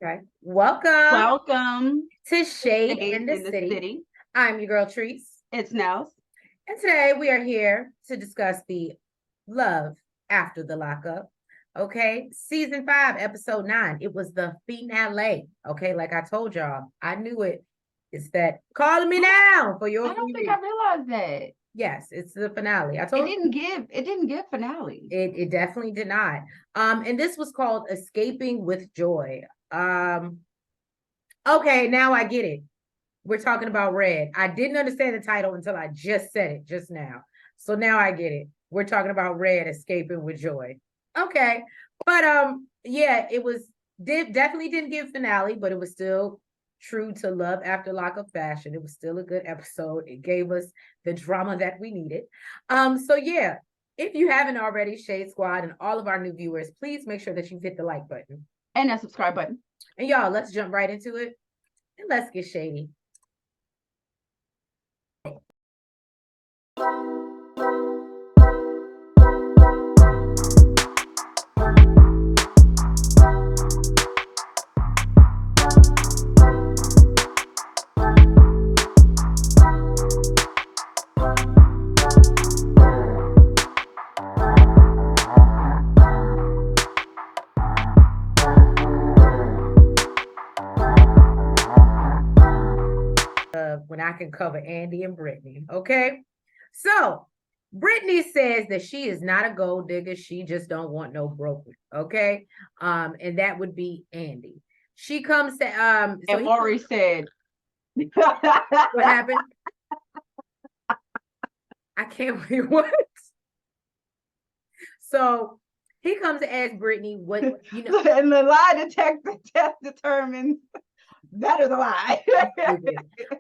Okay. Welcome Welcome to Shade Shade in the in the City. City. I'm your girl Treese. It's Nellz. And today we are here to discuss the Love After the Lockup. Okay. Season 5, episode 9. It was the finale. Okay. Like I told y'all, I knew it. It's that calling me now for your I don't think free. I realized that. Yes, it's the finale. I told It didn't give finale. it definitely did not. And this was called Escaping with Joy. Okay, now I get it. We're talking about Red. I didn't understand the title until I just said it just now. So now I get it. We're talking about Red escaping with joy. Okay. But yeah, it was definitely didn't give finale, but it was still true to Love After Lockup fashion. It was still a good episode. It gave us the drama that we needed. So yeah, if you haven't already, Shade Squad and all of our new viewers, please make sure that you hit the like button. And that subscribe button. And y'all, let's jump right into it. And let's get shady. When I can cover Andy and Brittney. Okay. So Brittney says that she is not a gold digger. She just don't want no broken. Okay. And that would be Andy. She comes to and Maury said what happened? I can't wait. What? So he comes to ask Brittney what and the lie detector test determines that is a lie.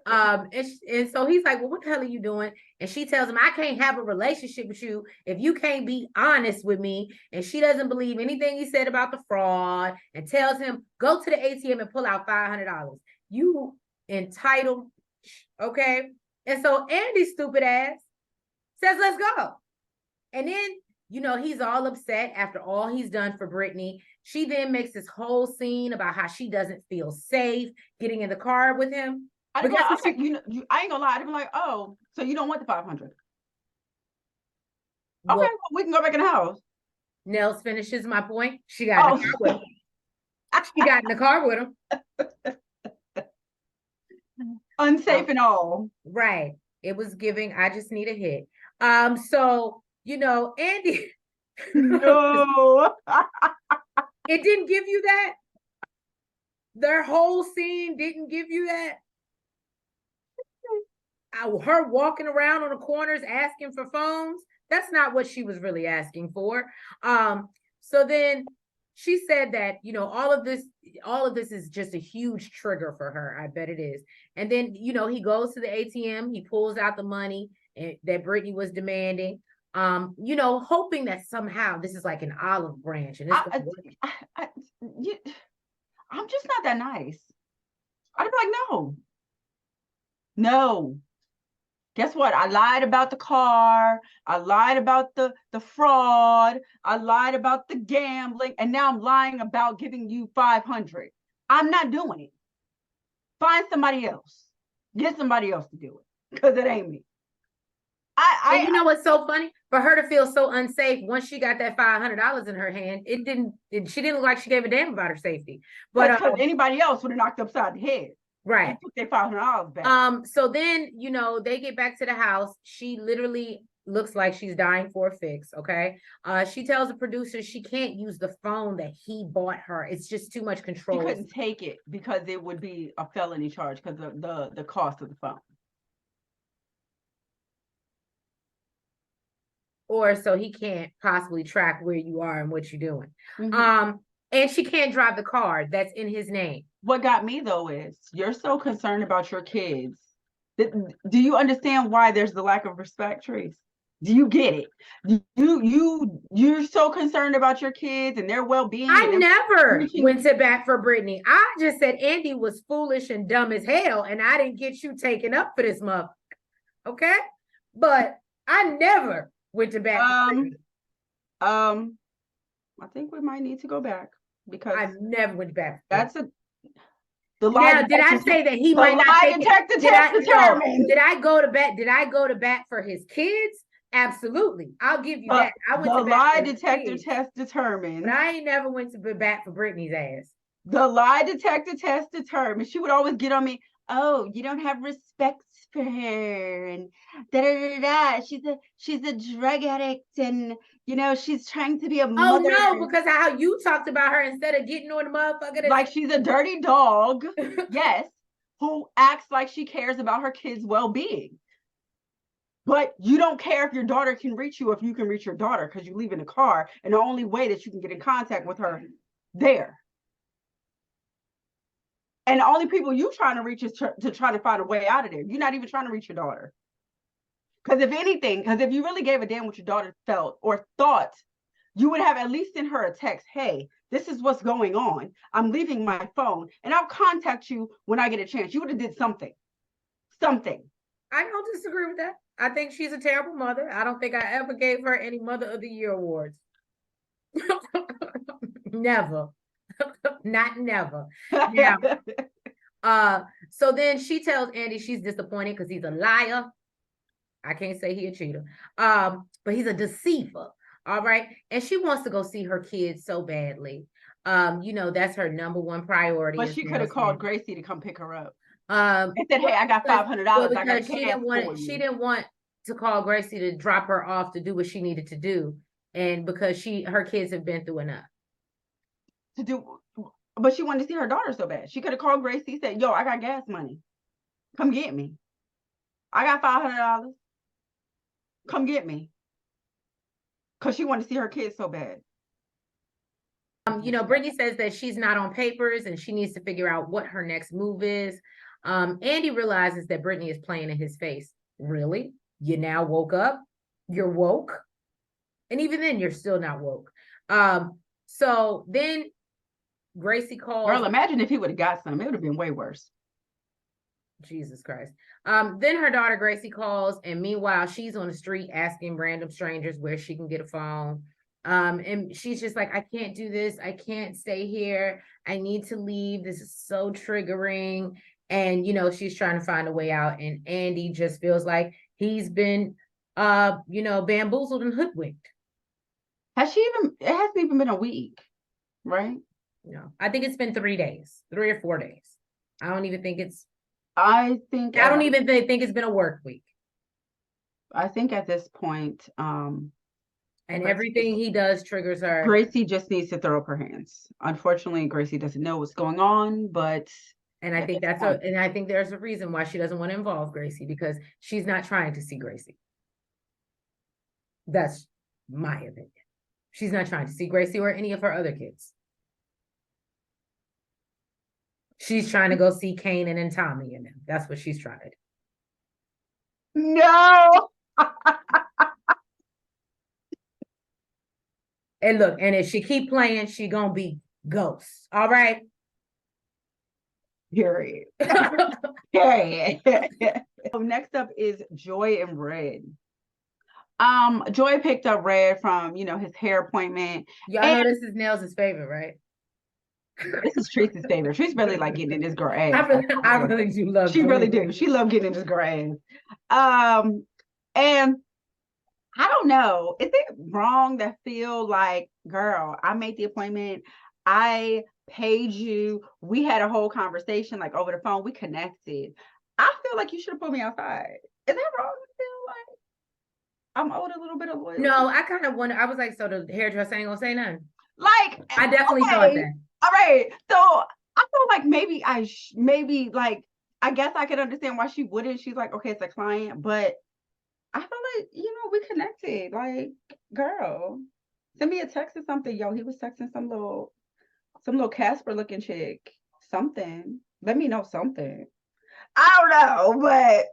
And so he's like, well, what the hell are you doing? And she tells him, I can't have a relationship with you if you can't be honest with me. And she doesn't believe anything he said about the fraud and tells him, go to the ATM and pull out $500. You entitled. Okay. And so Andy's stupid ass says, let's go. And then, he's all upset after all he's done for Brittney. She then makes this whole scene about how she doesn't feel safe getting in the car with him. I ain't gonna lie. I'd be like, oh, so you don't want the 500? Okay, well, we can go back in the house. Nellz finishes my point. She got in the car with him. She got in the car with him. Unsafe and all. Right. It was giving, I just need a hit. So, Andy. No. It didn't give you that? Their whole scene didn't give you that? Her walking around on the corners asking for phones, that's not what she was really asking for. So then she said that, all of this is just a huge trigger for her. I bet it is. And then, he goes to the ATM, he pulls out the money that Brittney was demanding, hoping that somehow this is like an olive branch. And I'm just not that nice. I'd be like, no. Guess what? I lied about the car. I lied about the fraud. I lied about the gambling. And now I'm lying about giving you 500. I'm not doing it. Find somebody else. Get somebody else to do it. Because it ain't me. And you know what's so funny? For her to feel so unsafe once she got that $500 in her hand, she didn't look like she gave a damn about her safety. But because anybody else would have knocked upside the head. Right. And took their $500 back. So then, they get back to the house. She literally looks like she's dying for a fix. Okay. She tells the producer she can't use the phone that he bought her. It's just too much control. She couldn't take it because it would be a felony charge because of the cost of the phone. Or so he can't possibly track where you are and what you're doing. Mm-hmm. And she can't drive the car that's in his name. What got me though is you're so concerned about your kids. Do you understand why there's the lack of respect, Treese? Do you get it? You're so concerned about your kids and their well-being. I never went to bat for Brittney. I just said Andy was foolish and dumb as hell, and I didn't get you taken up for this mother. Okay, but I never went to bat for Brittney. I think we might need to go back because I never went back. That's a The lie Now, did I detector, say that he the might not lie take it? detector Did test I no? determined. Did I go to bat? Did I go to bat for his kids? Absolutely. I'll give you that. I went The to bat lie for his detector kids, test determined. but I ain't never went to bat for Brittany's ass. The lie detector test determined. She would always get on me. Oh, you don't have respect for her, and da da da da. She's a drug addict, and you know she's trying to be a mother. Oh no, because how you talked about her instead of getting on the motherfucker. Like she's a dirty dog. Yes, who acts like she cares about her kids' well-being. But you don't care if your daughter can reach you, if you can reach your daughter, because you leave in a car, and the only way that you can get in contact with her there. And the only people you trying to reach is to try to find a way out of there. You're not even trying to reach your daughter. Because if anything, because if you really gave a damn what your daughter felt or thought, you would have at least sent her a text. Hey, this is what's going on. I'm leaving my phone and I'll contact you when I get a chance. You would have did something. Something. I don't disagree with that. I think she's a terrible mother. I don't think I ever gave her any Mother of the Year awards. Never. Not never. Now, so then she tells Andy she's disappointed because he's a liar. I can't say he a cheater. But he's a deceiver. All right. And she wants to go see her kids so badly. You know, that's her number one priority. But she could have called Gracie to come pick her up. And said, hey, I got $500. Well, I got she didn't want to call Gracie to drop her off to do what she needed to do. And because her kids have been through enough. But she wanted to see her daughter so bad. She could have called Gracie, said, yo, I got gas money. Come get me. I got $500. Come get me. Because she wanted to see her kids so bad. You know, Brittany says that she's not on papers and she needs to figure out what her next move is. Andy realizes that Brittany is playing in his face. Really? You now woke up? You're woke? And even then, you're still not woke. So then Gracie calls. Girl, imagine if he would have got some. It would have been way worse. Jesus Christ. Then her daughter Gracie calls, and meanwhile, she's on the street asking random strangers where she can get a phone. And she's just like, I can't do this. I can't stay here. I need to leave. This is so triggering. And, you know, she's trying to find a way out. And Andy just feels like he's been, you know, bamboozled and hoodwinked. It hasn't even been a week, right? No, I think it's been 3 days, 3 or 4 days. I don't even think it's, I don't even think it's been a work week. I think at this point, and everything he does triggers her. Gracie just needs to throw up her hands. Unfortunately, Gracie doesn't know what's going on, but and I think I think there's a reason why she doesn't want to involve Gracie, because she's not trying to see Gracie. That's my opinion. She's not trying to see Gracie or any of her other kids. She's trying to go see Kanan and Tommy and them. That's what she's trying to do. No. And look, and if she keep playing, she gonna be ghosts. All right. Period. Period. Next up is Joy and Red. Joy picked up Red from, you know, his hair appointment. Y'all know this is Nell's favorite, right? This is Tracy's favorite. She's really like getting in this girl ass. I really do love. She really do. She love getting in this girl ass. And I don't know. Is it wrong to feel like, girl, I made the appointment. I paid you. We had a whole conversation like over the phone. We connected. I feel like you should have put me outside. Is that wrong to feel like I'm owed a little bit of loyalty? No, I kind of wonder. I was like, so the hairdresser ain't gonna say nothing. Like, I definitely thought that. All right. So I feel like maybe I guess I could understand why she wouldn't. She's like, okay, it's a client, but I feel like, you know, we connected. Like, girl, send me a text or something. Yo, he was texting some little Casper looking chick. Something. Let me know something. I don't know, but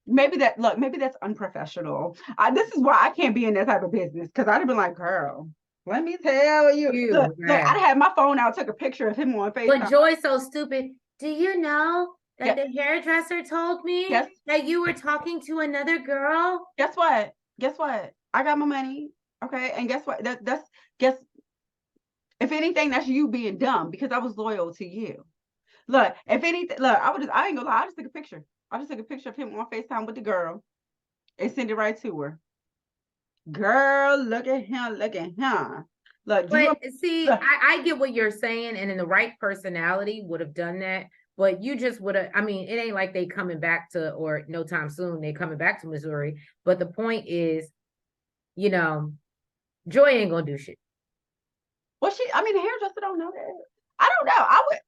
maybe that's unprofessional. This is why I can't be in that type of business, because I'd have been like, girl, let me tell you. Look, I'd had my phone out, took a picture of him on FaceTime. But Joy's so stupid. Do you know that the hairdresser told me that you were talking to another girl? Guess what? I got my money. Okay. And guess what? If anything, that's you being dumb, because I was loyal to you. Look, if anything, look, I ain't gonna lie, I just took a picture. I just took a picture of him on FaceTime with the girl and sent it right to her. Girl, look at him, look at him. Look, But see, I get what you're saying, and in the right personality would have done that. But you just would have, I mean, it ain't like they coming back to, or no time soon, they coming back to Missouri. But the point is, you know, Joy ain't gonna do shit. well, the hairdresser don't know that. I don't know. I would.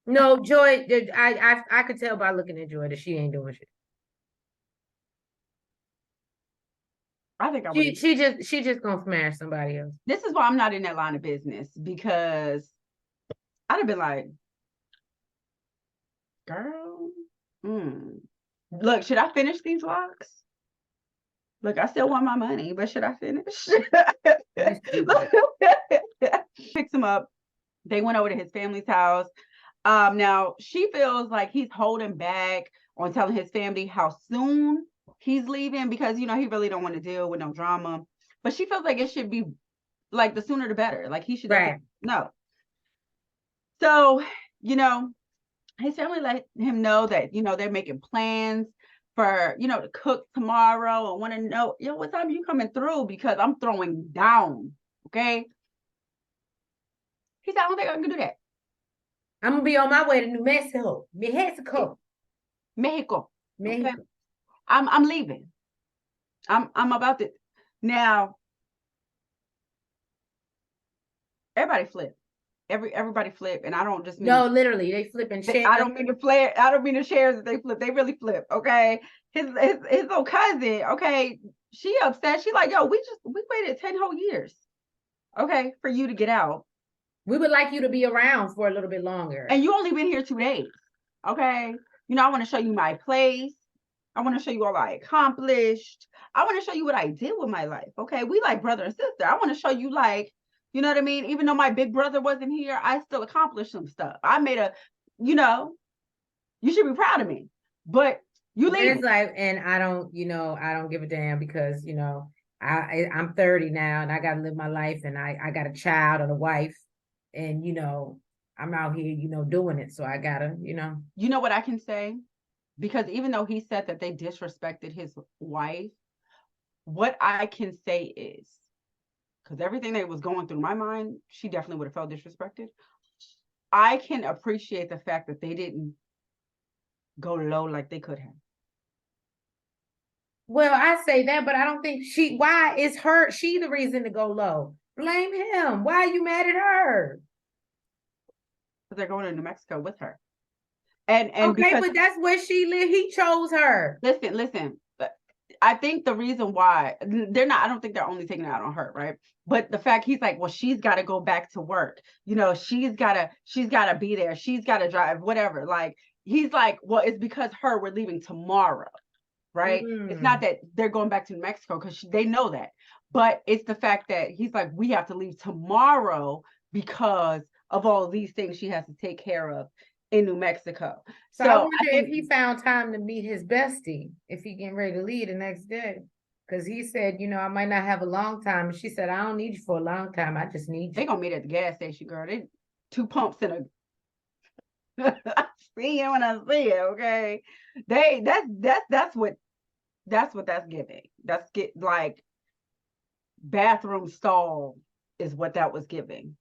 No, Joy, I could tell by looking at Joy that she ain't doing shit. I think I would. She just gonna smash somebody else. This is why I'm not in that line of business, because I'd have been like, girl, look, should I finish these locks? Look, I still want my money, but should I finish? Picks him up. They went over to his family's house. Now she feels like he's holding back on telling his family how soon he's leaving, because he really don't want to deal with no drama. But she feels like it should be like the sooner the better. Like he should know. So, his family let him know that, they're making plans for, to cook tomorrow, and want to know, what time are you coming through? Because I'm throwing down. Okay. He said, I don't think I can do that. I'm gonna be on my way to New Mexico. Mexico. Okay. I'm leaving. I'm about to. Now, everybody flip. Everybody flip, and I don't just mean literally they flipping chairs. I don't mean to flip. I don't mean the chairs that they flip. They really flip. Okay, his little cousin. Okay, she upset. She like, yo, we waited 10 whole years. Okay, for you to get out. We would like you to be around for a little bit longer. And you only been here 2 days. Okay, I want to show you my place. I want to show you all I accomplished. I want to show you what I did with my life. Okay, we like brother and sister. I want to show you, like, you know what I mean? Even though my big brother wasn't here, I still accomplished some stuff. I made you should be proud of me. But you leave. It's like, and I don't give a damn, because, I'm 30 now and I got to live my life, and I got a child and a wife, and, I'm out here, doing it. So I gotta, You know what I can say? Because even though he said that they disrespected his wife, what I can say is, because everything that was going through my mind, she definitely would have felt disrespected. I can appreciate the fact that they didn't go low like they could have. Well, I say that, but I don't think why is she the reason to go low? Blame him. Why are you mad at her? Because they're going to New Mexico with her. And okay, but that's where she live. He chose her. Listen. I think the reason why they're not, I don't think they're only taking it out on her, right? But the fact he's like, well, she's got to go back to work. She's got to be there. She's got to drive, whatever. Like, he's like, well, it's because we're leaving tomorrow, right? It's not that they're going back to New Mexico, because they know that. But it's the fact that he's like, we have to leave tomorrow because of all of these things she has to take care of in New Mexico. So I wonder if he found time to meet his bestie, if he getting ready to leave the next day. Because he said, I might not have a long time. And she said, I don't need you for a long time. I just need you. They're going to meet at the gas station, girl. They 2 pumps in a... I see it when I see it, okay? That's what that's giving. That's like bathroom stall is what that was giving.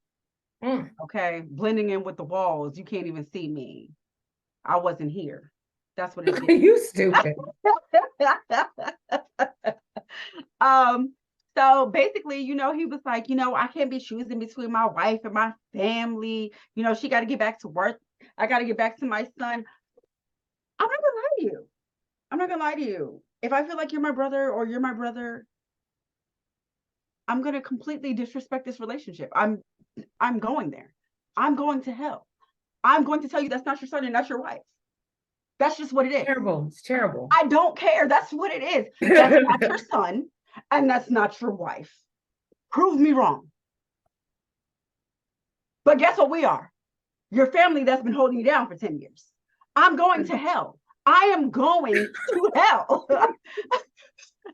Okay, blending in with the walls. You can't even see me. I wasn't here. That's what it is. You stupid. So basically, he was like, I can't be choosing between my wife and my family. She got to get back to work. I got to get back to my son. I'm not gonna lie to you. I'm not gonna lie to you. If I feel like you're my brother or you're my brother, I'm gonna completely disrespect this relationship. I'm going there. I'm going to hell. I'm going to tell you that's not your son and that's your wife. That's just what it is. Terrible. It's terrible. I don't care. That's what it is. That's not your son and that's not your wife. Prove me wrong. But guess what we are? Your family that's been holding you down for 10 years. I'm going to hell. I am going to hell.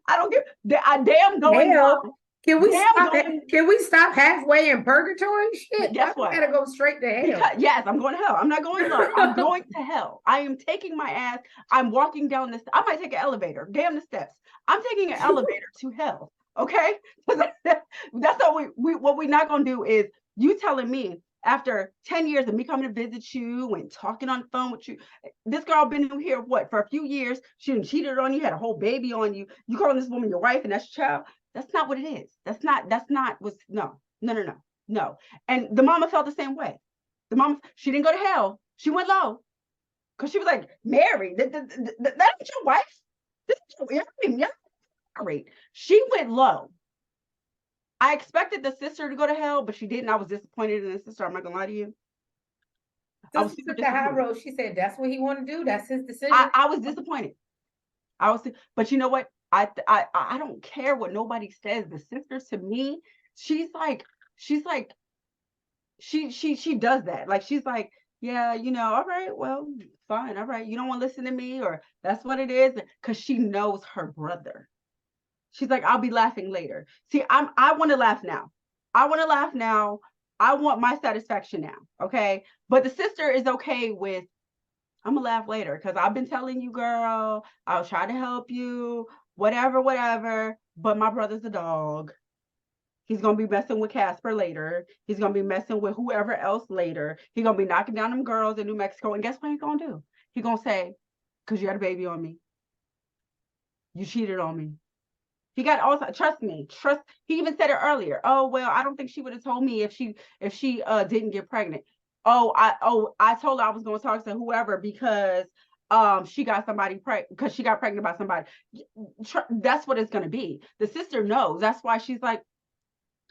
I don't give. I damn going hell. Can we Damn, stop it? Can we stop halfway in purgatory? Shit, why guess we what? gotta go straight to hell? Because, yes, I'm going to hell. I'm not going low. I'm going to hell. I am taking my ass. I'm walking down this. I might take an elevator. Damn the steps. I'm taking an elevator to hell. Okay, that's what we're not gonna do is you telling me after 10 years of me coming to visit you and talking on the phone with you, this girl been here what for a few years, she done cheated on you, had a whole baby on you, you calling this woman your wife and that's your child. That's not what it is. That's not what's no. And the mama felt the same way. The mama, she didn't go to hell, she went low because she was like, Mary, that ain't your wife. This is your married. She went low. I expected the sister to go to hell, but she didn't. I was disappointed in the sister. I'm not gonna lie to you. I was super Took the high disappointed. road. She said that's what he want to do. That's his decision. I was disappointed. But you know what? I don't care what nobody says. The sister to me, she's like she does that. Like she's like, yeah, all right, well, fine, all right. You don't want to listen to me, or that's what it is, because she knows her brother. She's like, I'll be laughing later. See, I want to laugh now. I want to laugh now. I want my satisfaction now. Okay. But the sister is okay with, I'm gonna laugh later because I've been telling you, girl, I'll try to help you, whatever. But my brother's a dog. He's gonna be messing with Casper later. He's gonna be messing with whoever else later. He's gonna be knocking down them girls in New Mexico. And guess what he's gonna do? He's gonna say, because you had a baby on me. You cheated on me. He got also trust me. He even said it earlier. Oh, well, I don't think she would have told me if she didn't get pregnant. I told her I was going to talk to whoever because she got somebody because she got pregnant by somebody. That's what it's going to be. The sister knows. That's why she's like,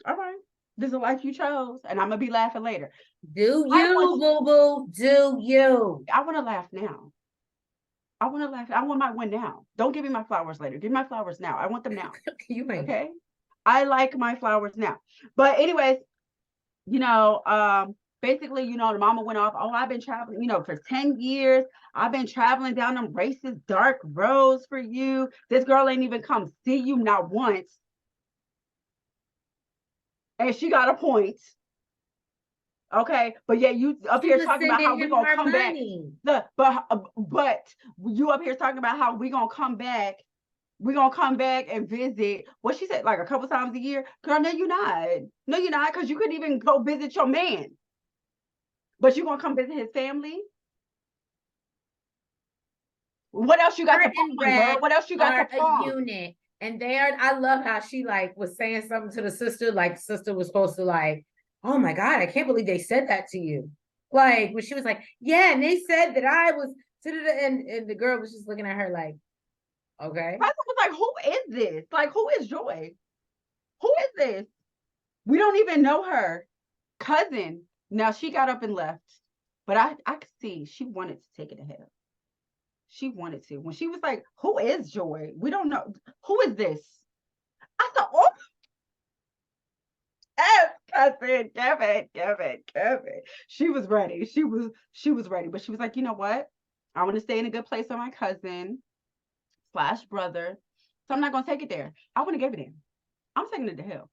all right, this is a life you chose, and I'm gonna be laughing later. Do you, boo boo? Do you? I want to laugh now. I want to laugh. I want my win now. Don't give me my flowers later. Give me my flowers now. I want them now. You may. Okay. I like my flowers now. But anyways, basically, the mama went off. Oh, I've been traveling, for 10 years. I've been traveling down them racist, dark roads for you. This girl ain't even come see you not once. And she got a point. Okay, but yeah, you up here talking about how we're gonna come back. But you up here talking about how we're gonna come back. We're gonna come back and visit. What she said, like a couple times a year. Girl, no, you're not. No, you're not, because you couldn't even go visit your man. But you're gonna come visit his family. What else you got to farm, girl? What else you got to farm? Unit, and I love how she was saying something to the sister, like sister was supposed to oh my God, I can't believe they said that to you. Like when she was like, yeah, and they said that I was, and the girl was just looking at her like, okay. I was like, who is this? Like, who is Joy? Who is this? We don't even know her. Cousin. Now she got up and left, but I could see she wanted to take it to hell. She wanted to. When she was like, who is Joy? We don't know. Who is this? I thought, oh, cousin, Kevin. She was ready. She was ready. But she was like, you know what? I want to stay in a good place with my cousin / brother. So I'm not going to take it there. I want to give it in. I'm taking it to hell.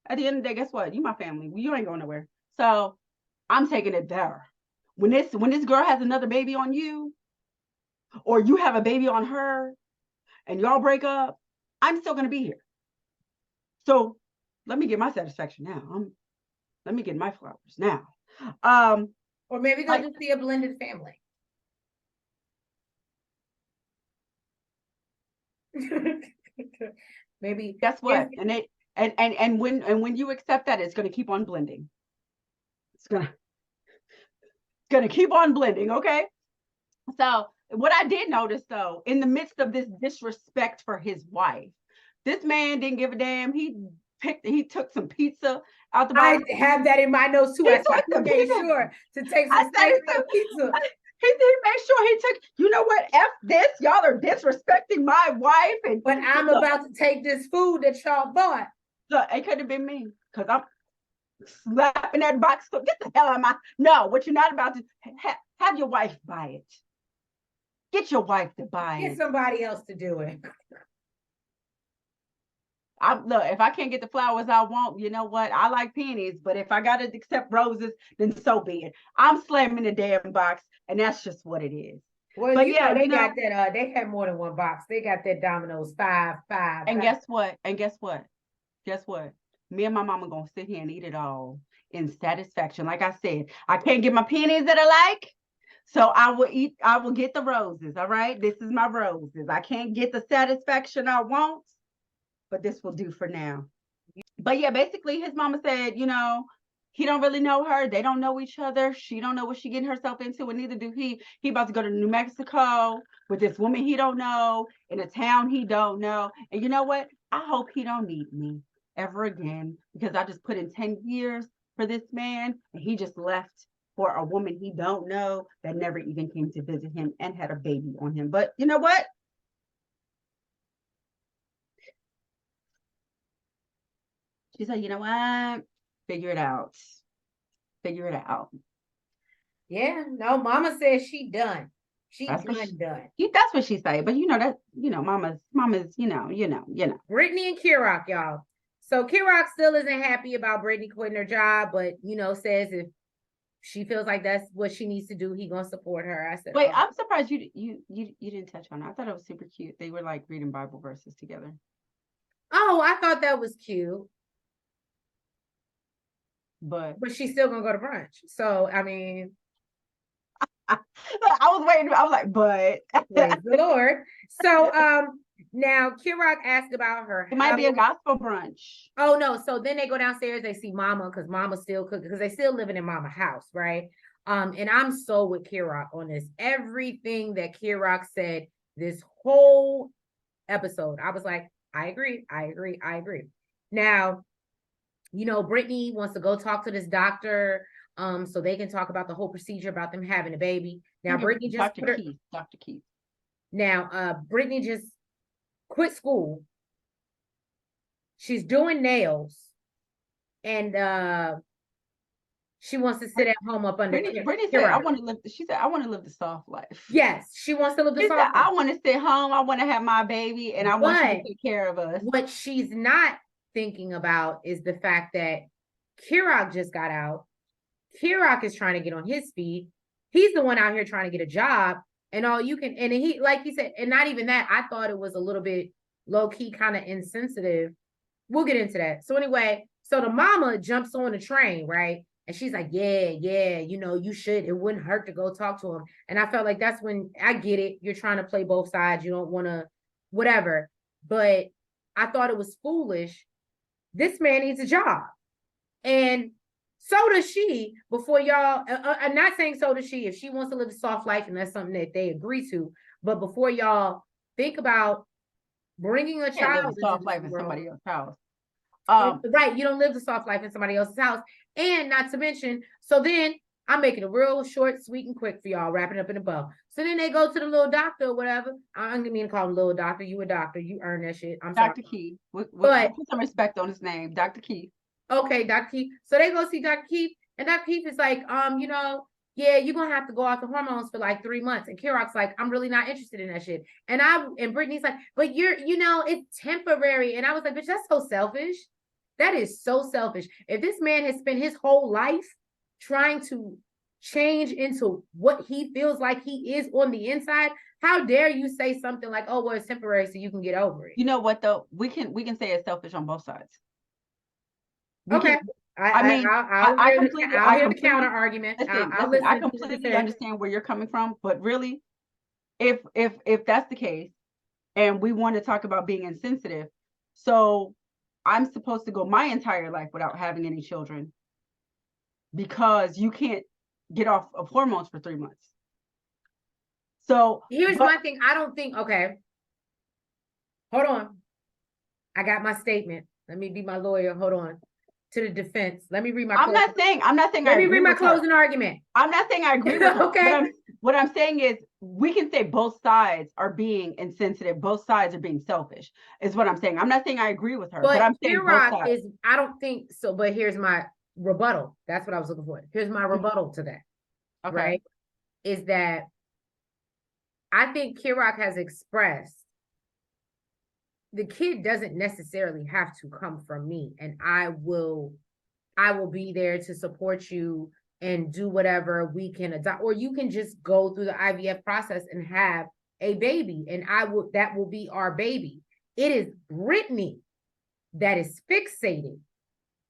At the end of the day, guess what? You my family. You ain't going nowhere. So I'm taking it there. When this girl has another baby on you, or you have a baby on her, and y'all break up, I'm still going to be here. So let me get my satisfaction now. Let me get my flowers now. Or maybe they'll just be a blended family. Maybe. Guess what? And when you accept that, it's going to keep on blending. It's gonna keep on blending. Okay. So what I did notice, though, in the midst of this disrespect for his wife, this man didn't give a damn. He took some pizza out the box. I have that in my notes too. He made sure to take some pizza. He made sure he took, you know what? F this. Y'all are disrespecting my wife. But I'm about to take this food that y'all bought. So it could have been me, because I'm slapping that box. So get the hell out of my. No, what you're not about to have your wife buy it. Get your wife to buy it. Get somebody else to do it. Look, if I can't get the flowers I want, you know what? I like pennies, but if I gotta accept roses, then so be it. I'm slamming the damn box, and that's just what it is. Well, But you know, yeah, they got that, they had more than one box. They got that Domino's five, five, and five. guess what? And guess what? Guess what? Me and my mama gonna sit here and eat it all in satisfaction. Like I said, I can't get my pennies that I like. So I will get the roses. All right. This is my roses. I can't get the satisfaction I want, but this will do for now. But yeah, basically his mama said, you know, he don't really know her. They don't know each other. She don't know what she getting herself into, and neither do he. He about to go to New Mexico with this woman he don't know in a town he don't know. And you know what? I hope he don't need me ever again, because I just put in 10 years for this man, and he just left for a woman he don't know that never even came to visit him and had a baby on him. But you know what? She said, you know what? Figure it out. Figure it out. Yeah, no, mama says she done. She That's what done. that's what she say. But you know that, mama's, Brittany and Kerok, y'all. So Kerok still isn't happy about Brittany quitting her job, but says if she feels like that's what she needs to do, he gonna support her. I said, Wait, I'm surprised you didn't touch on it. I thought it was super cute. They were like reading Bible verses together. oh, I thought that was cute. But she's still gonna go to brunch. So I mean, I was waiting. I was like, but praise the Lord. So now Kerok asked about her. It might be a gospel brunch. Oh no! So then they go downstairs. They see Mama, because Mama's still cooking, because they still living in Mama's house, right? And I'm so with Kerok on this. Everything that Kerok said this whole episode, I was like, I agree. Now, Brittany wants to go talk to this doctor, so they can talk about the whole procedure about them having a baby. Now, Brittany just Dr. Keith. Now, Brittany just quit school. She's doing nails, and she wants to sit at home up under. Brittany said, "I want to live." She said, "I want to live the soft life." Yes, she wants to live the soft life. I want to sit home. I want to have my baby, and I want you to take care of us. What she's not thinking about is the fact that Kerok just got out. Kerok is trying to get on his feet. He's the one out here trying to get a job, and he, like he said, and not even that. I thought it was a little bit low key, kind of insensitive. We'll get into that. So anyway, so the mama jumps on the train, right? And she's like, yeah, you should. It wouldn't hurt to go talk to him. And I felt like that's when, I get it. You're trying to play both sides. You don't want to, whatever. But I thought it was foolish. This man needs a job. And so does she. Before y'all, I'm not saying so does she. If she wants to live a soft life and that's something that they agree to. But before y'all think about bringing a child into soft life in somebody else's house. Right, you don't live the soft life in somebody else's house. And not to mention, so then I'm making it real short, sweet, and quick for y'all, wrapping up in a bow. So then they go to the little doctor or whatever. I'm gonna mean to call him little doctor. You a doctor, you earn that shit. I'm Dr. sorry. Keith. Put some respect on his name, Dr. Keith. Okay, Dr. Keith. So they go see Dr. Keith, and Dr. Keith is like, yeah, you're gonna have to go off the hormones for like 3 months. And Kerok's like, I'm really not interested in that shit. And Brittany's like, but it's temporary. And I was like, bitch, that's so selfish. That is so selfish. If this man has spent his whole life trying to change into what he feels like he is on the inside, how dare you say something like, oh, well, it's temporary so you can get over it. You know what though? We can say it's selfish on both sides. Okay. I'll hear the counter argument. I completely understand where you're coming from, but really, if that's the case, and we want to talk about being insensitive, so I'm supposed to go my entire life without having any children because you can't get off of hormones for 3 months. So here's my thing. I don't think, okay, hold on. I got my statement. Let me be my lawyer. Hold on. To the defense. Let me read my I'm not saying Let me read my closing argument. I'm not saying I agree with okay. her. What I'm saying is we can say both sides are being insensitive, both sides are being selfish, is what I'm saying. I'm not saying I agree with her, but I'm saying both sides. I don't think so, but here's my rebuttal. That's what I was looking for. Here's my rebuttal to that. Okay. Right? Is that I think Kerok has expressed the kid doesn't necessarily have to come from me, and I will be there to support you and do whatever we can adopt, or you can just go through the IVF process and have a baby, and that will be our baby. It is Brittney that is fixated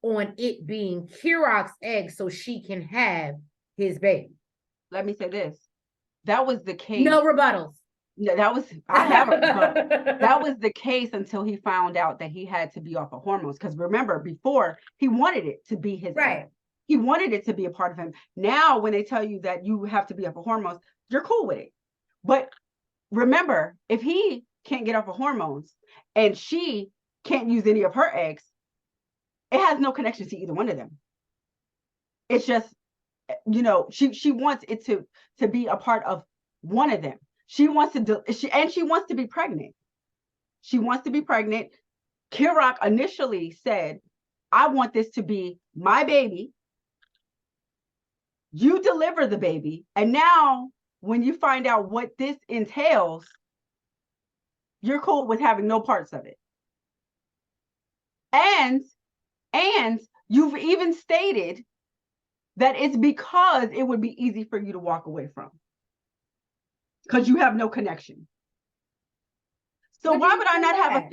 on it being Kerok's egg so she can have his baby. Let me say this. That was the case. No rebuttals. No, I have a rebuttal. That was the case until he found out that he had to be off of hormones. Because remember, before, he wanted it to be his egg. He wanted it to be a part of him. Now, when they tell you that you have to be off of hormones, you're cool with it. But remember, if he can't get off of hormones and she can't use any of her eggs, it has no connection to either one of them. It's just, you know, she wants it to be a part of one of them. She wants to be pregnant. She wants to be pregnant. Kerok initially said, I want this to be my baby. You deliver the baby. And now when you find out what this entails, you're cool with having no parts of it. And you've even stated that it's because it would be easy for you to walk away from. Because you have no connection. So why would I not have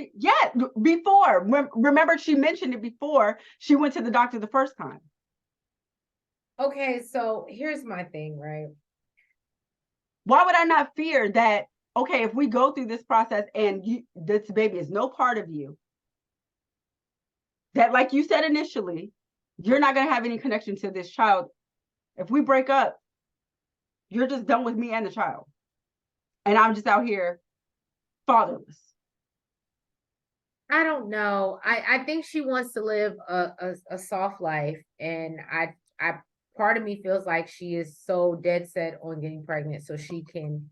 before? Remember, she mentioned it before she went to the doctor the first time. Okay, so here's my thing, right? Why would I not fear that, okay, if we go through this process and this baby is no part of you, that, like you said initially, you're not going to have any connection to this child. If we break up, you're just done with me and the child. And I'm just out here fatherless. I don't know. I think she wants to live a soft life. And I part of me feels like she is so dead set on getting pregnant so she can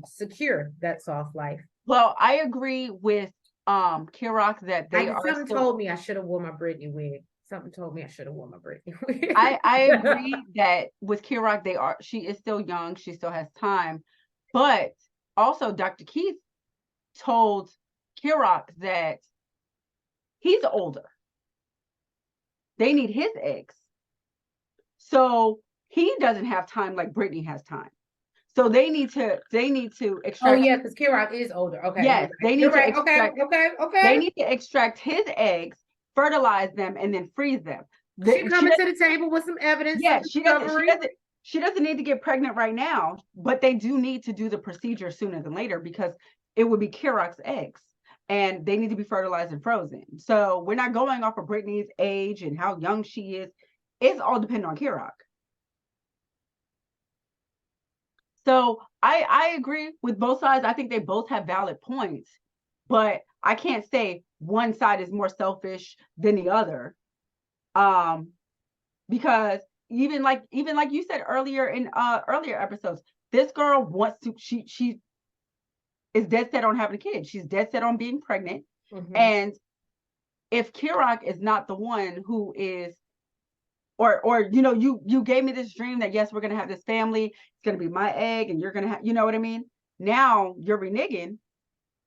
secure that soft life. Well, I agree with Kerok that something told me I should have worn my Brittney wig. Something told me I should have worn my Brittney wig. I agree that with Kerok, she is still young, she still has time. But also Dr. Keith told Kerok that he's older. They need his eggs. So he doesn't have time like Brittney has time. So they need to extract. Oh yeah, because Kerok is older. Okay. Yes, they need to extract. Okay. They need to extract his eggs, fertilize them, and then freeze them. She coming to the table with some evidence. Yeah, she doesn't need to get pregnant right now, but they do need to do the procedure sooner than later because it would be Kerok's eggs and they need to be fertilized and frozen. So we're not going off of Brittney's age and how young she is. It's all dependent on Kerok. So I agree with both sides. I think they both have valid points, but I can't say one side is more selfish than the other. Because even like you said earlier in earlier episodes, this girl wants to, she is dead set on having a kid. She's dead set on being pregnant. Mm-hmm. And if Kerok is not the one who is, or you know, you gave me this dream that yes, we're gonna have this family, it's gonna be my egg, and you're gonna have, you know what I mean? Now you're reneging.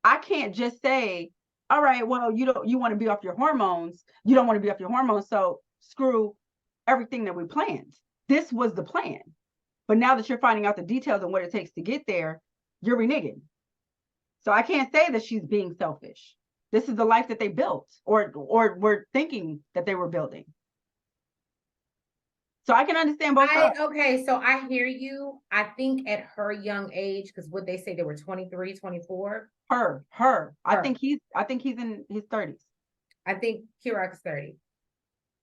I can't just say, all right, well, you want to be off your hormones. You don't want to be off your hormones, so screw everything that we planned. This was the plan. But now that you're finding out the details and what it takes to get there, you're reneging. So I can't say that she's being selfish. This is the life that they built or were thinking that they were building. So I can understand both sides. Okay, so I hear you. I think at her young age, because what they say they were 23, 24. Her. I think he's in his 30s. I think Kerok's 30.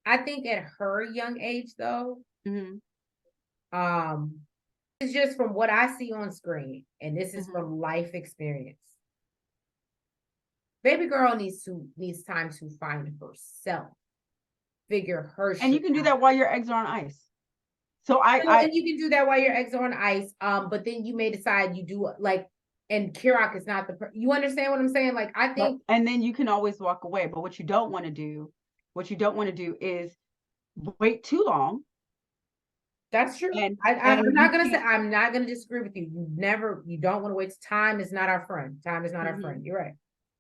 I think at her young age though, mm-hmm. It's just from what I see on screen, and this is mm-hmm. from life experience. Baby girl needs time to find herself, figure her shit and you can do that while your eggs are on ice. So and you can do that while your eggs are on ice. But then you may decide you do like, and Kerok is not you understand what I'm saying? Like I think, and then you can always walk away. But what you don't want to do is wait too long. That's true. I'm not gonna disagree with you. You don't want to wait. Time is not our friend. Time is not mm-hmm. our friend. You're right.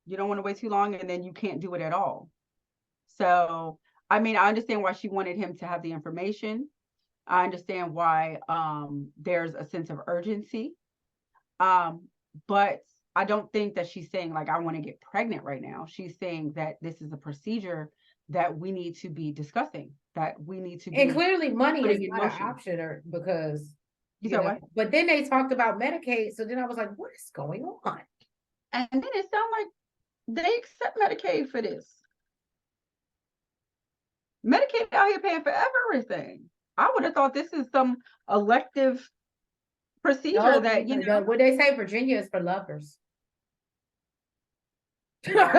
You don't want to wait too long, and then you can't do it at all. So, I mean, I understand why she wanted him to have the information. I understand why there's a sense of urgency. But I don't think that she's saying like, I want to get pregnant right now. She's saying that this is a procedure that we need to be discussing, that we need to And be clearly money is putting in not an motion. option, or because You said what? but then they talked about Medicaid, so then I was like, what is going on? And then it sounded like they accept Medicaid for this. Medicaid out here paying for everything. I would have thought this is some elective procedure No, that, you know. what they say, Virginia is for lovers. Yeah,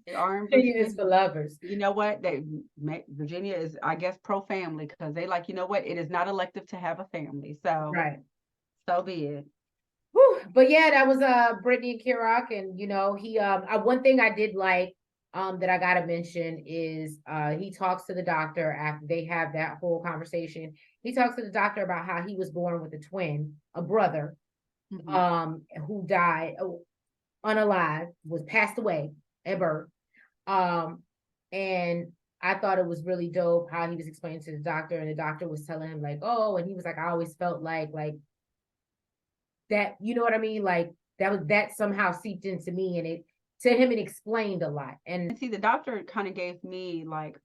they are in Virginia Virginia. is for lovers. You know what? Virginia is, I guess, pro-family, because they like, you know what? It is not elective to have a family. So, Right. so be it. Whew. But yeah, that was Britney Kerok, and he one thing I did like that I gotta mention is he talks to the doctor after they have that whole conversation. He talks to the doctor about how he was born with a twin, a brother, who died unalive, was passed away at birth. And I thought it was really dope how he was explaining to the doctor, and the doctor was telling him like, oh, and he was like, I always felt like that, you know what I mean? Like that somehow seeped into me, and it explained a lot. And see, the doctor kind of gave me like,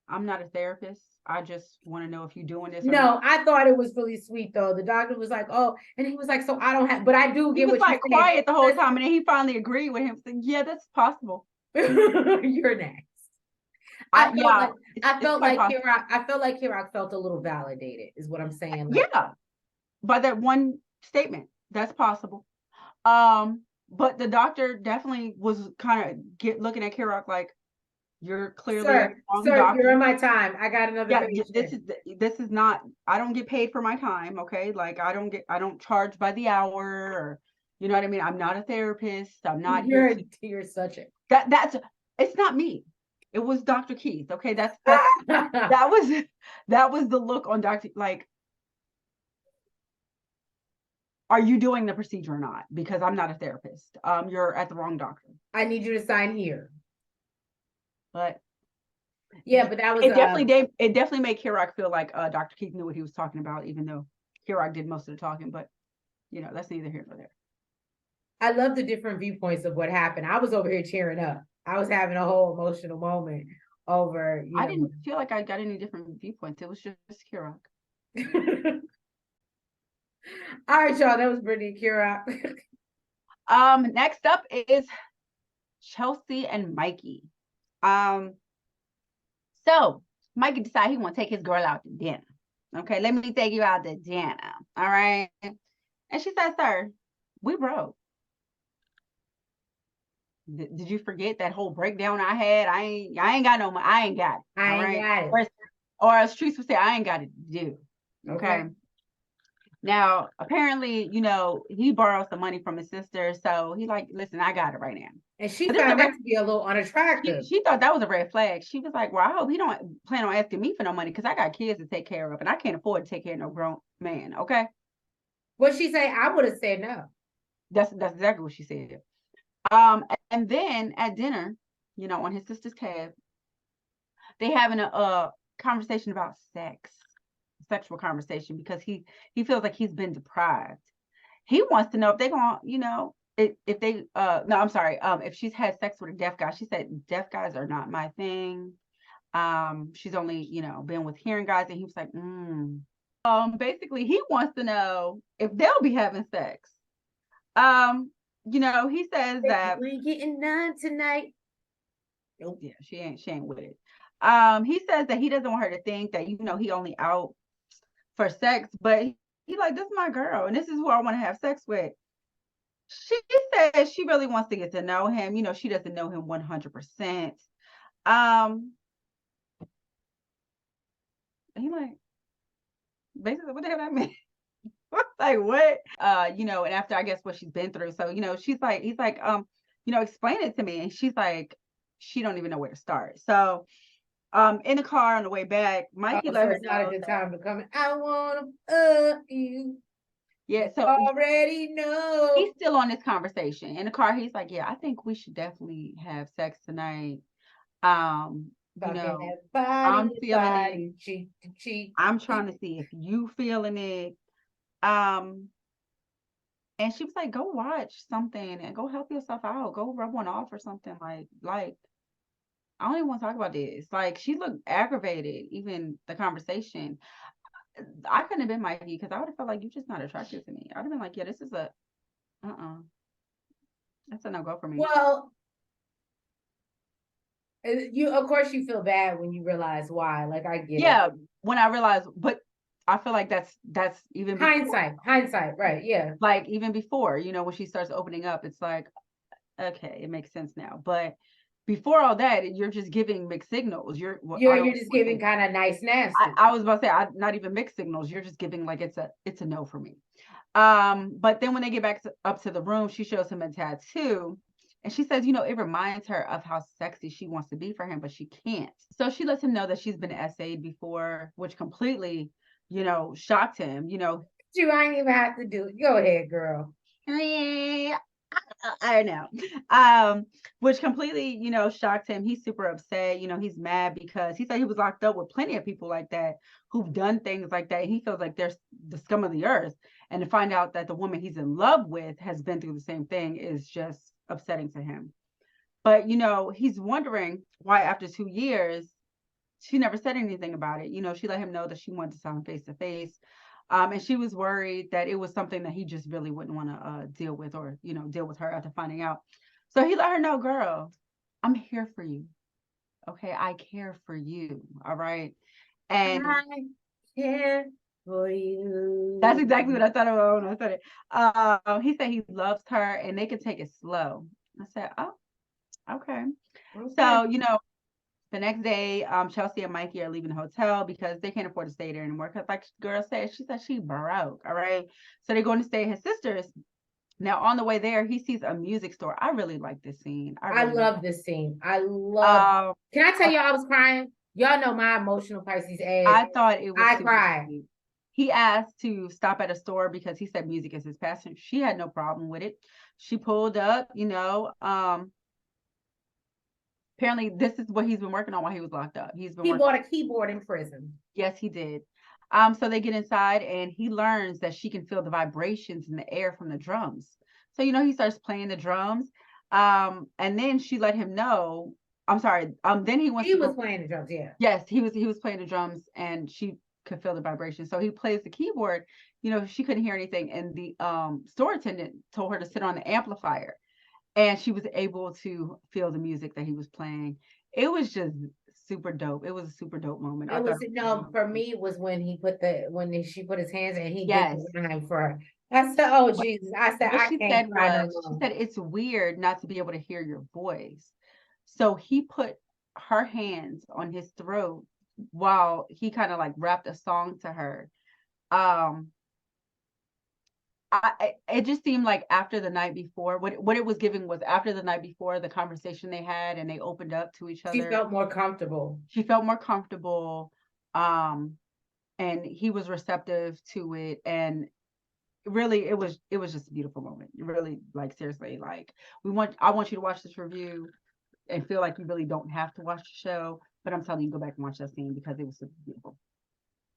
I'm not a therapist. I just want to know if you're doing this. No, I thought it was really sweet though. The doctor was like, oh, and he was like, so I don't have, but I do He get was what like you're saying. quiet the whole time, and then he finally agreed with him. Saying, yeah, that's possible. You're next. I felt like Kerok felt a little validated, is what I'm saying. Like, yeah, by that one statement, that's possible. But the doctor definitely was kind of looking at Kerok like, you're clearly a strong doctor. You're in my time. I got another patient. This is not, I don't get paid for my time, okay? Like I don't charge by the hour, or you know what I mean? I'm not a therapist. I'm not you're such a that's it's not me. It was Dr. Keith. Okay, that was the look on Dr. like, are you doing the procedure or not? Because I'm not a therapist. You're at the wrong doctor. I need you to sign here. But yeah, but that was it definitely made Kerok feel like Dr. Keith knew what he was talking about, even though Kerok did most of the talking. But that's neither here nor there. I love the different viewpoints of what happened. I was over here cheering up. I was having a whole emotional moment over. I didn't feel like I got any different viewpoints. It was just Kerok. All right, y'all. That was Britney Kerok. Next up is Chelsea and Mikey. So Mikey decided he want to take his girl out to dinner. Okay, let me take you out to dinner. All right. And she said, sir, we broke. Did you forget that whole breakdown I had? I ain't got no money. I ain't got it. I ain't got it. Or as Treese would say, I ain't got it to do. Okay. Now, apparently, he borrowed some money from his sister. So he like, listen, I got it right now. And she found that to be a little unattractive. She thought that was a red flag. She was like, well, I hope he don't plan on asking me for no money, because I got kids to take care of, and I can't afford to take care of no grown man. Okay. What'd she say? I would have said no. That's exactly what she said. And then at dinner, on his sister's tab, they having a conversation about sexual conversation, because he feels like he's been deprived. He wants to know if they're going, if they no, I'm sorry, if she's had sex with a deaf guy. She said deaf guys are not my thing. She's only, been with hearing guys, and he was like, basically he wants to know if they'll be having sex. He says that we getting none tonight. Nope. Yeah, she ain't with it. He says that he doesn't want her to think that, he only out for sex, but he like, this is my girl, and this is who I want to have sex with. She says she really wants to get to know him. She doesn't know him 100%. He like, basically, what the hell that mean? Like, what? And after, I guess, what she's been through. So, he's like, explain it to me. And she's like, she don't even know where to start. So, in the car on the way back, Mikey let her know. It's not a good time to come in. I want to you. Yeah, so already know. he's still on this conversation. In the car, he's like, yeah, I think we should definitely have sex tonight. You know, I'm feeling it. Cheek to cheek. I'm trying to see if you feeling it. Um, and she was like, go watch something and go help yourself out. Go rub one off or something. Like I don't even want to talk about this. Like she looked aggravated, even the conversation. I couldn't have been Mikey because I would have felt like you're just not attractive to me. I would have been like, yeah, this is a that's a no-go for me. Well, you of course you feel bad when you realize why. Like I get it. When I realized, but I feel like that's even hindsight, right? Yeah. Like even before, when she starts opening up, it's like, okay, it makes sense now. But before all that, you're just giving mixed signals. You're just giving kind of nice nasty. I was about to say, not even mixed signals. You're just giving like it's a no for me. But then when they get back up to the room, she shows him a tattoo. And she says, it reminds her of how sexy she wants to be for him, but she can't. So she lets him know that she's been essayed before, which completely, shocked him. I ain't even have to do it. Go ahead, girl. I know. Which completely, shocked him. He's super upset. He's mad because he said he was locked up with plenty of people like that who've done things like that. He feels like they're the scum of the earth. And to find out that the woman he's in love with has been through the same thing is just upsetting to him. But, he's wondering why after 2 years, she never said anything about it. She let him know that she wanted to sign face to face. And she was worried that it was something that he just really wouldn't want to deal with or, deal with her after finding out. So he let her know, girl, I'm here for you. Okay. I care for you. All right. And I care for you. That's exactly what I thought about when I said it. He said he loves her and they can take it slow. I said, oh, okay. So, the next day, Chelsea and Mikey are leaving the hotel because they can't afford to stay there anymore. Because like girl said, she said she broke. All right. So they're going to stay at his sister's. Now, on the way there, he sees a music store. I really like this scene. I love this scene. I love. Can I tell y'all I was crying? Y'all know my emotional Pisces ass. I thought it was. I cried. Sweet. He asked to stop at a store because he said music is his passion. She had no problem with it. She pulled up, apparently this is what he's been working on while he was locked up. He bought a keyboard in prison. Yes, he did. So they get inside and he learns that she can feel the vibrations in the air from the drums. So, he starts playing the drums. And then she let him know. I'm sorry. Then he was playing the drums, yeah. Yes, he was playing the drums and she could feel the vibration. So he plays the keyboard. She couldn't hear anything. And the store attendant told her to sit on the amplifier. And she was able to feel the music that he was playing. It was just super dope. It was a super dope moment. For me it was when she put his hands and he did the line for her. I said, oh Jesus. I said, I can't cry no more. She said it's weird not to be able to hear your voice. So he put her hands on his throat while he kind of like rapped a song to her. It just seemed like after the night before, what it was giving was after the night before, the conversation they had and they opened up to each other. She felt more comfortable. And he was receptive to it. And really, it was just a beautiful moment. Really, like seriously, like I want you to watch this review and feel like you really don't have to watch the show, but I'm telling you, go back and watch that scene because it was super beautiful.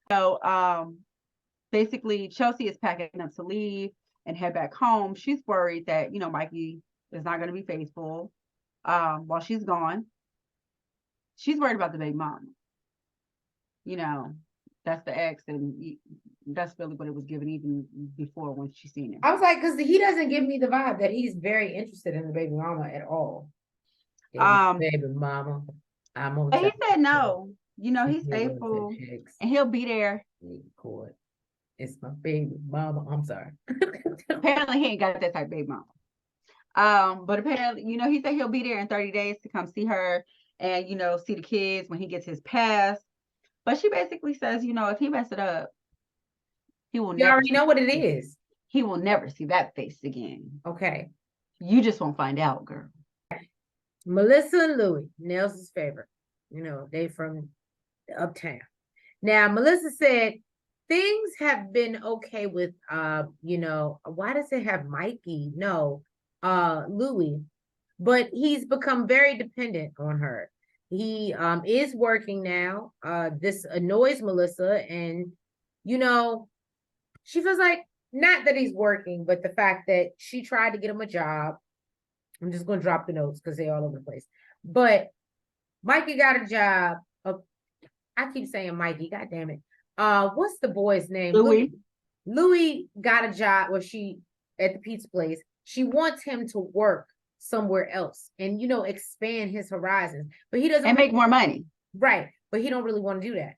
So, basically, Chelsea is packing up to leave and head back home. She's worried that, Mikey is not going to be faithful while she's gone. She's worried about the baby mom. That's the ex, and that's really what it was given even before when she seen him. I was like, because he doesn't give me the vibe that he's very interested in the baby mama at all. Baby mama. He said no. He's faithful and he'll be there. It's my baby mama. I'm sorry. Apparently he ain't got that type of baby mama. But apparently, he said he'll be there in 30 days to come see her and, see the kids when he gets his pass. But she basically says, if he messes it up, he will never. You already know what it is. He will never see that face again. Okay. You just won't find out, girl. Melissa and Louie, Nell's favorite. They from uptown. Now, Melissa said things have been okay with why does it have Mikey? No, Louie. But he's become very dependent on her. He is working now. This annoys Melissa, and she feels like not that he's working, but the fact that she tried to get him a job. I'm just gonna drop the notes because they're all over the place. But Mikey got a job. I keep saying Mikey, god damn it. What's the boy's name? Louie. Louie got a job where she at the pizza place. She wants him to work somewhere else and expand his horizons. But he doesn't and make more money. Right. But he don't really want to do that.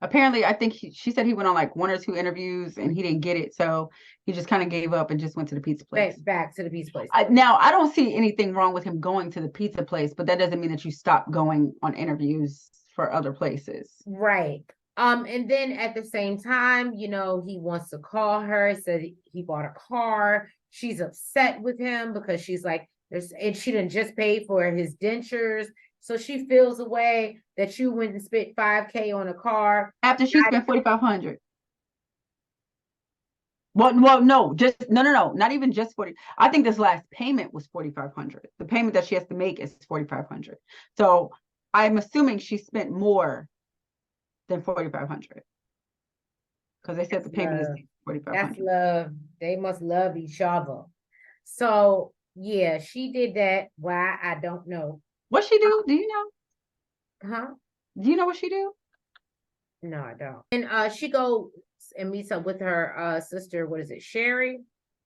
Apparently, I think she said he went on like 1 or 2 interviews and he didn't get it. So he just kind of gave up and just went to the pizza place. Back to the pizza place. Now, I don't see anything wrong with him going to the pizza place, but that doesn't mean that you stop going on interviews for other places. Right. And then at the same time, he wants to call her, said he bought a car. She's upset with him because she's like, and she didn't just pay for his dentures. So she feels a way that you went and spent $5,000 on a car. After she spent $4,500. Well, no, not even just 40. I think this last payment was $4,500. The payment that she has to make is $4,500. So I'm assuming she spent more than $4,500 because they said the payment is $4,500. That's love. They must love each other. So yeah, she did that. Why? I don't know. What she do? Do you know? Huh? Do you know what she do? No, I don't. And she goes and meets up with her sister. What is it, Sherry?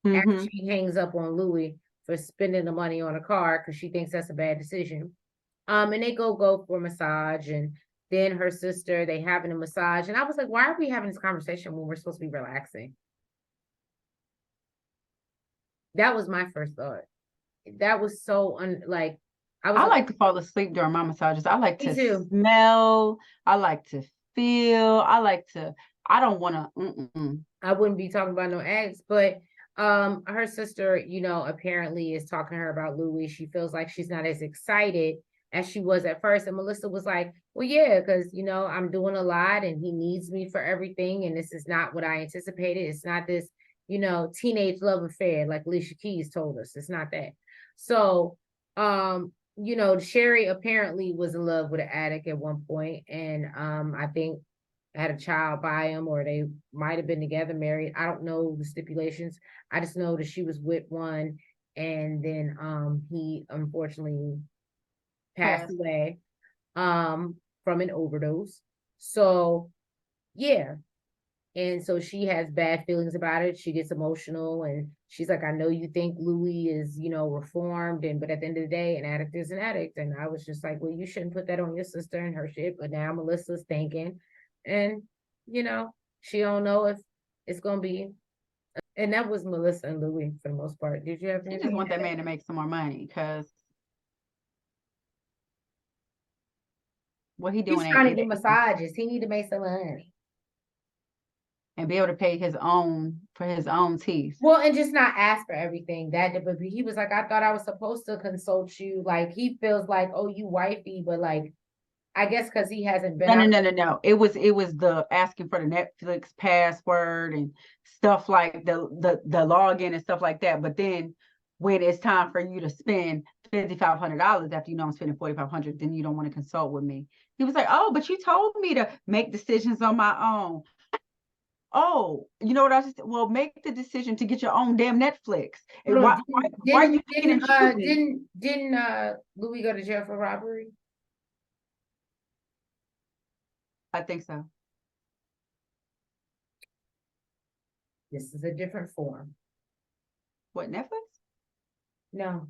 After she hangs up on Louie for spending the money on a car because she thinks that's a bad decision. And they go for a massage, and then her sister, they having a massage, and I was like, why are we having this conversation when we're supposed to be relaxing? That was my first thought. That was so I like to fall asleep during my massages. I like to too. smell. I like to feel. I don't want to. I wouldn't be talking about no eggs, but her sister, apparently is talking to her about Louie. She feels like she's not as excited as she was at first. And Melissa was like, well, yeah, because, I'm doing a lot and he needs me for everything. And this is not what I anticipated. It's not this, teenage love affair like Alicia Keys told us. It's not that. So, Sherry apparently was in love with an addict at one point, and I think had a child by him, or they might have been together, married. I don't know the stipulations. I just know that she was with one, and then he unfortunately passed away from an overdose. So yeah. And so she has bad feelings about it. She gets emotional and she's like, I know you think Louie is, reformed, but at the end of the day, an addict is an addict. And I was just like, well, you shouldn't put that on your sister and her shit. But now Melissa's thinking, and, she don't know if it's going to be. And that was Melissa and Louie for the most part. Did you have anything? You just want that man to make some more money because what he doing? He's trying to get massages. He need to make some money. And be able to pay for his own teeth. Well, and just not ask for everything. But he was like, I thought I was supposed to consult you. Like, he feels like, oh, you wifey, but like, I guess because he hasn't been. No. It was the asking for the Netflix password and stuff like the login and stuff like that. But then when it's time for you to spend $5,500 after I'm spending $4,500, then you don't want to consult with me. He was like, oh, but you told me to make decisions on my own. Oh, you know what I just? Well, make the decision to get your own damn Netflix. And why are you didn't Louie go to jail for robbery? I think so. This is a different form. What, Netflix? No.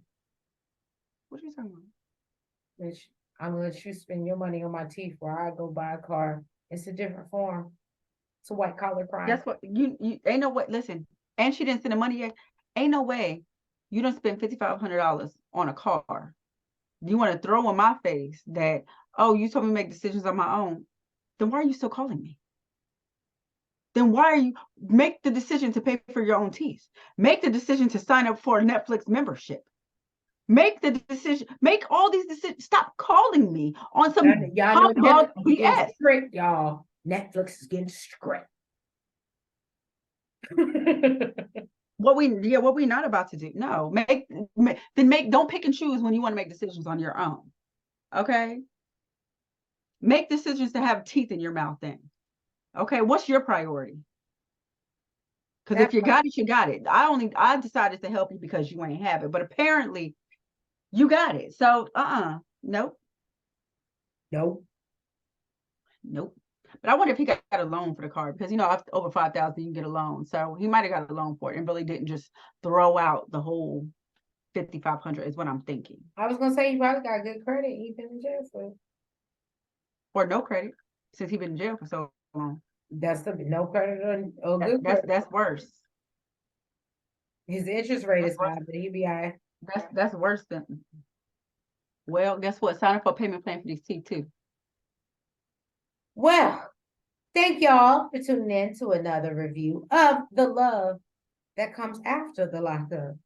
What are you talking about? I'm gonna let you spend your money on my teeth while I go buy a car. It's a different form. It's a white collar crime. That's what you ain't no way. Listen, and she didn't send the money yet. Ain't no way you don't spend $5,500 on a car. You want to throw in my face that, oh, you told me to make decisions on my own. Then why are you still calling me? Then why are you make the decision to pay for your own teeth? Make the decision to sign up for a Netflix membership. Make the decision. Make all these decisions. Stop calling me on some y'all know BS. Strict, y'all. Netflix is getting strict. What we not about to do. No, don't pick and choose when you want to make decisions on your own. Okay. Make decisions to have teeth in your mouth then. Okay. What's your priority? Because if you got it, you got it. I decided to help you because you ain't have it, but apparently you got it. So nope. But I wonder if he got a loan for the car, because over 5,000 you can get a loan. So he might have got a loan for it and really didn't just throw out the whole 5,500 is what I'm thinking. I was gonna say he probably got good credit. He's been in jail for, or no credit, since he's been in jail for so long. That's the no credit or good credit. That's worse. His interest rate is high, but he'd be all right. That's worse than. Well, guess what? Sign up for a payment plan for these teeth too. Well, thank y'all for tuning in to another review of the love that comes after the lockup.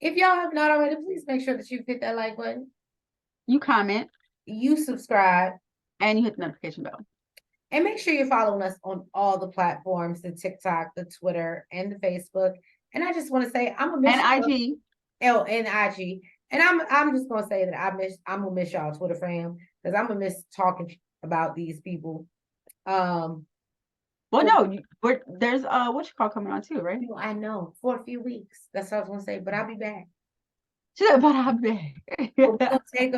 If y'all have not already, please make sure that you hit that like button. You comment. You subscribe. And you hit the notification bell. And make sure you're following us on all the platforms, the TikTok, the Twitter, and the Facebook. And I just want to say I'm gonna miss and IG. And IG. And I'm just gonna say that I'm gonna miss y'all Twitter fam, because I'm gonna miss talking about these people. Well, no, there's what you call coming on too, right? I know, for a few weeks. That's what I was gonna say, but I'll be back. She said, but I'll be back. We're gonna take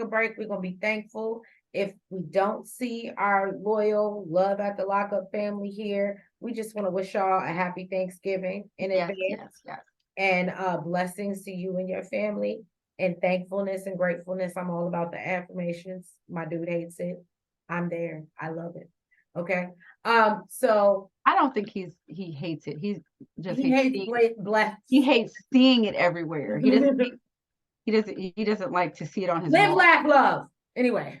a break. We're gonna be thankful if we don't see our loyal Love at the Lockup family here. We just want to wish y'all a happy Thanksgiving in advance. Yes. And blessings to you and your family, and thankfulness and gratefulness. I'm all about the affirmations. My dude hates it. I'm there. I love it. Okay. So I don't think he hates it. He hates seeing it everywhere. He doesn't like to see it on his live, laugh, love. Anyway.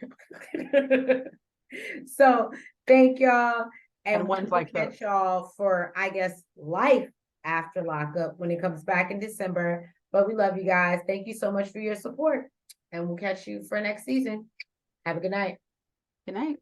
So thank y'all. And one's like catch y'all for, I guess, life after lockup when it comes back in December. But we love you guys. Thank you so much for your support. And we'll catch you for next season. Have a good night. Good night.